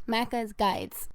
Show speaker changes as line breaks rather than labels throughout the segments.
Macca's Guides.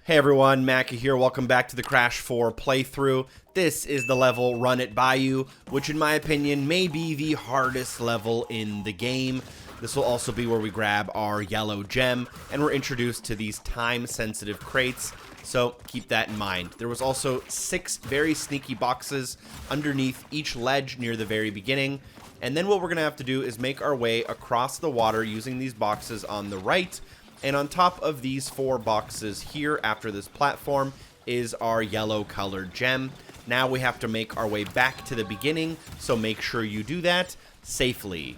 Hey everyone, Macca here. Welcome back to the Crash 4 playthrough. This is the level Run at Bayou, which in my opinion may be the hardest level in the game. This will also be where we grab our yellow gem, and we're introduced to these time-sensitive crates, so keep that in mind. There was also 6 very sneaky boxes underneath each ledge near the very beginning, and then what we're going to have to do is make our way across the water using these boxes on the right. And on top of these 4 boxes here after this platform is our yellow colored gem. Now we have to make our way back to the beginning, so make sure you do that safely.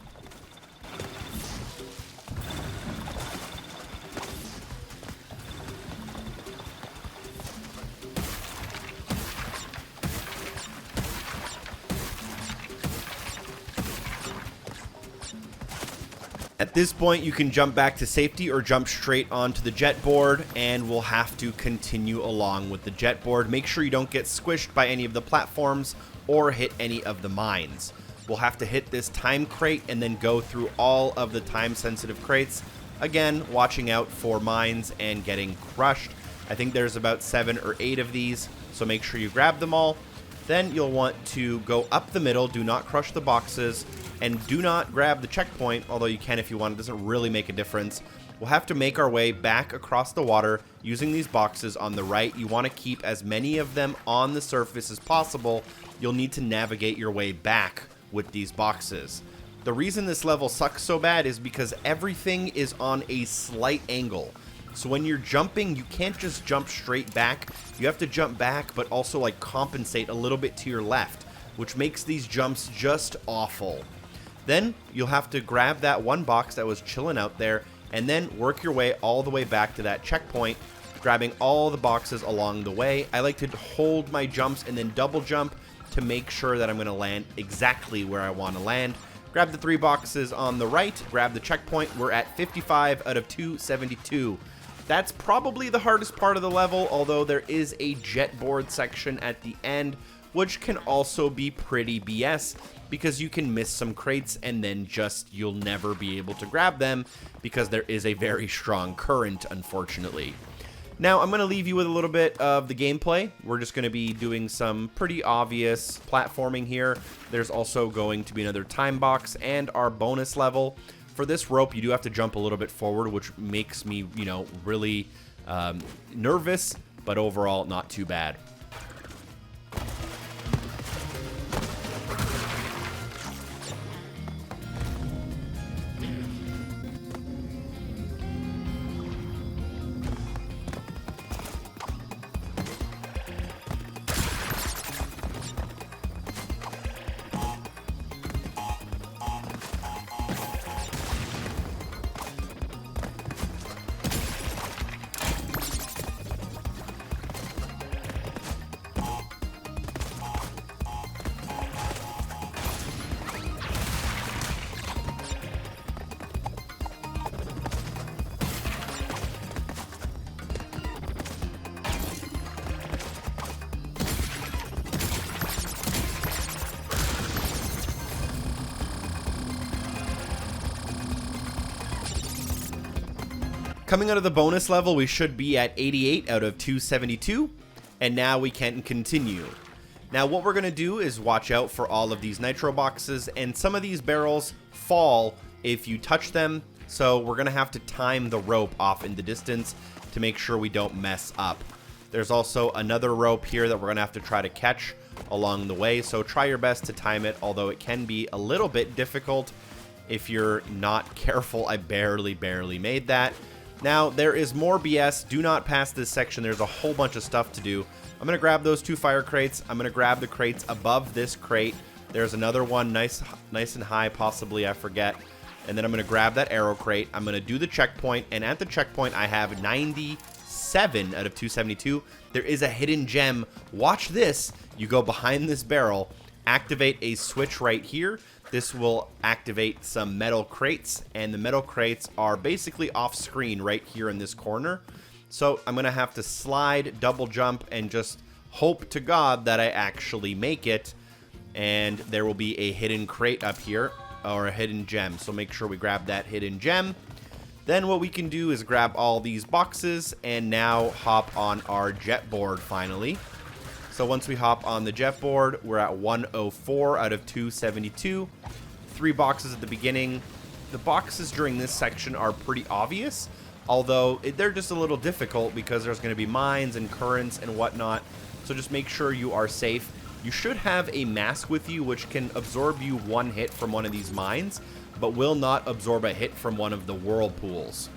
At this point, you can jump back to safety or jump straight onto the jet board, and we'll have to continue along with the jet board. Make sure you don't get squished by any of the platforms or hit any of the mines. We'll have to hit this time crate and then go through all of the time-sensitive crates. Again, watching out for mines and getting crushed. I think there's about 7 or 8 of these, so make sure you grab them all. Then you'll want to go up the middle, do not crush the boxes, and do not grab the checkpoint, although you can if you want. It doesn't really make a difference. We'll have to make our way back across the water using these boxes on the right. You want to keep as many of them on the surface as possible. You'll need to navigate your way back with these boxes. The reason this level sucks so bad is because everything is on a slight angle. So when you're jumping, you can't just jump straight back. You have to jump back, but also like compensate a little bit to your left, which makes these jumps just awful. Then you'll have to grab that one box that was chilling out there and then work your way all the way back to that checkpoint, grabbing all the boxes along the way. I like to hold my jumps and then double jump to make sure that I'm going to land exactly where I want to land. Grab the 3 boxes on the right, grab the checkpoint. We're at 55 out of 272. That's probably the hardest part of the level, although there is a jet board section at the end, which can also be pretty BS because you can miss some crates and then you'll never be able to grab them because there is a very strong current, unfortunately. Now, I'm going to leave you with a little bit of the gameplay. We're just going to be doing some pretty obvious platforming here. There's also going to be another time box and our bonus level. For this rope, you do have to jump a little bit forward, which makes me, really nervous, but overall not too bad. Coming out of the bonus level, we should be at 88 out of 272, and now we can continue. Now what we're going to do is watch out for all of these nitro boxes, and some of these barrels fall if you touch them, so we're going to have to time the rope off in the distance to make sure we don't mess up. There's also another rope here that we're going to have to try to catch along the way, so try your best to time it, although it can be a little bit difficult if you're not careful. I barely made that. Now, there is more BS. Do not pass this section. There's a whole bunch of stuff to do. I'm going to grab those 2 fire crates. I'm going to grab the crates above this crate. There's another one nice and high, possibly, I forget. And then I'm going to grab that arrow crate. I'm going to do the checkpoint. And at the checkpoint, I have 97 out of 272. There is a hidden gem. Watch this. You go behind this barrel, activate a switch right here. This will activate some metal crates, and the metal crates are basically off screen right here in this corner. So I'm going to have to slide, double jump, and just hope to God that I actually make it. And there will be a hidden crate up here, or a hidden gem. So make sure we grab that hidden gem. Then what we can do is grab all these boxes and now hop on our jet board finally. So once we hop on the jet board, we're at 104 out of 272. 3 boxes at the beginning. The boxes during this section are pretty obvious, although they're just a little difficult because there's going to be mines and currents and whatnot. So just make sure you are safe. You should have a mask with you which can absorb you 1 hit from one of these mines, but will not absorb a hit from one of the whirlpools.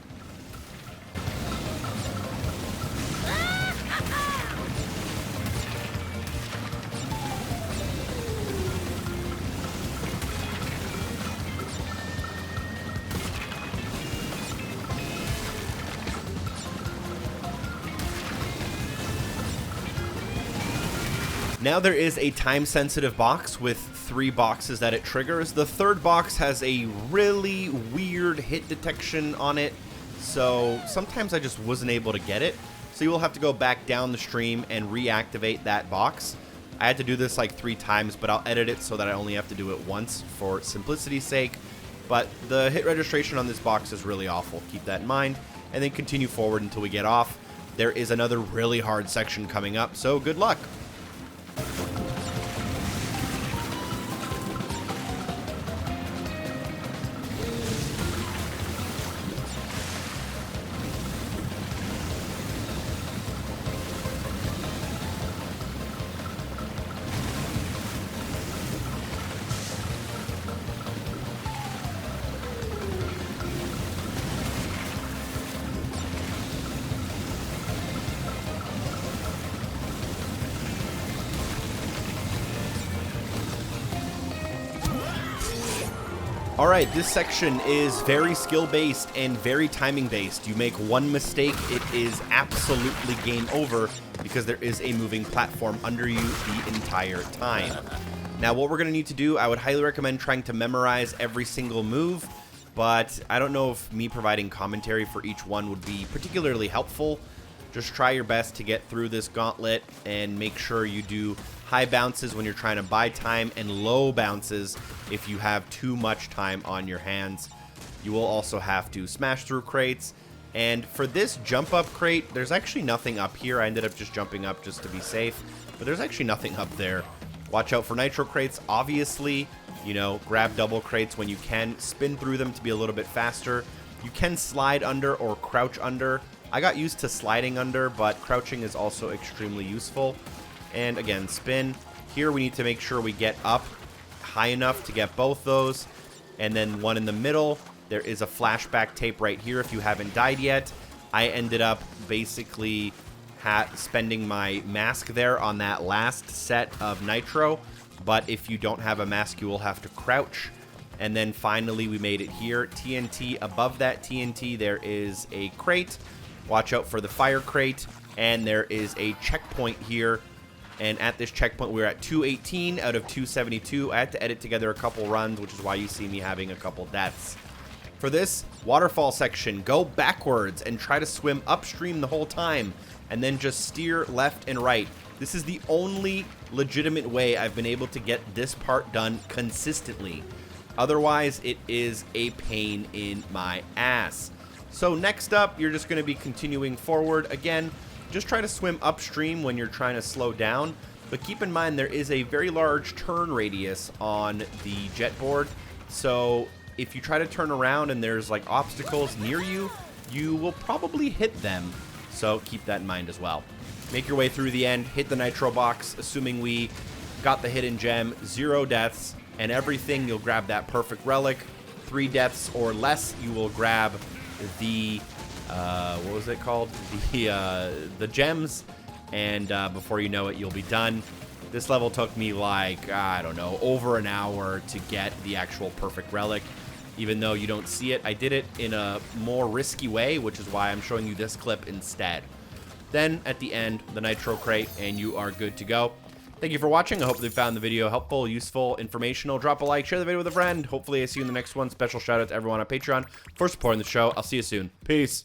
Now there is a time-sensitive box with 3 boxes that it triggers. The 3rd box has a really weird hit detection on it, so sometimes I just wasn't able to get it. So you will have to go back down the stream and reactivate that box. I had to do this like 3 times, but I'll edit it so that I only have to do it once for simplicity's sake. But the hit registration on this box is really awful. Keep that in mind, and then continue forward until we get off. There is another really hard section coming up, so good luck. Alright, this section is very skill-based and very timing-based. You make 1 mistake, it is absolutely game over because there is a moving platform under you the entire time. Now, what we're going to need to do, I would highly recommend trying to memorize every single move, but I don't know if me providing commentary for each one would be particularly helpful. Just try your best to get through this gauntlet and make sure you do high bounces when you're trying to buy time and low bounces if you have too much time on your hands. You will also have to smash through crates. And for this jump up crate, there's actually nothing up here. I ended up just jumping up just to be safe, but there's actually nothing up there. Watch out for nitro crates. Obviously, you know, grab double crates when you can. Spin through them to be a little bit faster. You can slide under or crouch under. I got used to sliding under, but crouching is also extremely useful. And again, spin. Here we need to make sure we get up high enough to get both those. And then one in the middle. There is a flashback tape right here if you haven't died yet. I ended up basically spending my mask there on that last set of nitro. But if you don't have a mask, you will have to crouch. And then finally we made it here. TNT. Above that TNT there is a crate. Watch out for the fire crate. And there is a checkpoint here. And at this checkpoint, we're at 218 out of 272. I had to edit together a couple runs, which is why you see me having a couple deaths. For this waterfall section, go backwards and try to swim upstream the whole time, and then just steer left and right. This is the only legitimate way I've been able to get this part done consistently. Otherwise, it is a pain in my ass. So next up, you're just going to be continuing forward. Again, just try to swim upstream when you're trying to slow down, but keep in mind there is a very large turn radius on the jet board, so if you try to turn around and there's like obstacles near you, you will probably hit them, so keep that in mind as well. Make your way through the end, hit the nitro box, assuming we got the hidden gem, 0 deaths, and everything, you'll grab that perfect relic. 3 deaths or less, you will grab the what was it called? The gems, and before you know it, you'll be done. This level took me like, I don't know, over an hour to get the actual perfect relic. Even though you don't see it, I did it in a more risky way, which is why I'm showing you this clip instead. Then, at the end, the nitro crate, and you are good to go. Thank you for watching. I hope you found the video helpful, useful, informational. Drop a like, share the video with a friend. Hopefully I see you in the next one. Special shout out to everyone on Patreon for supporting the show. I'll see you soon. Peace.